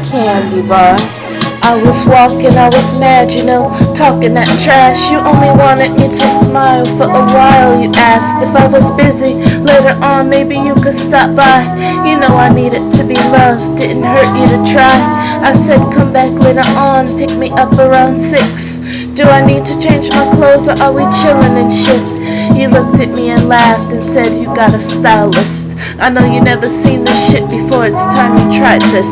candy bar. I was walking, I was mad, you know, talking that trash. You only wanted me to smile for a while. You asked if I was busy. Later on, maybe you could stop by. You know I needed to be loved, didn't hurt you to try. I said come back later on, pick me up around 6. Do I need to change my clothes or are we chilling and shit? You looked at me and laughed and said you got a stylist. I know you never seen this shit before, it's time you tried this.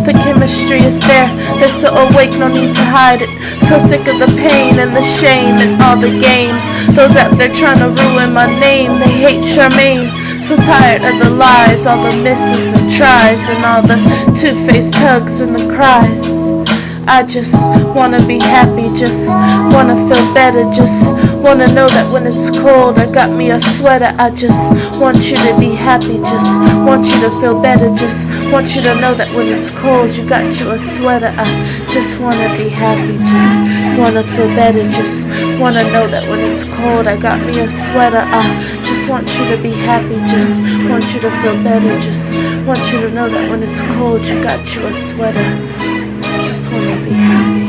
The chemistry is there, they're so awake, no need to hide it. So sick of the pain and the shame and all the game. Those out there trying to ruin my name, they hate Charmaine. So tired of the lies, all the misses and tries, and all the two-faced hugs and the cries. I just wanna be happy, just wanna feel better, just wanna know that when it's cold I got me a sweater. I just want you to be happy, just want you to feel better, just want you to know that when it's cold you got you a sweater. I just wanna be happy, just wanna feel better, just wanna know that when it's cold I got me a sweater. I just want you to be happy, just want you to feel better, just want you to know that when it's cold you got you a sweater. Just wanna be happy.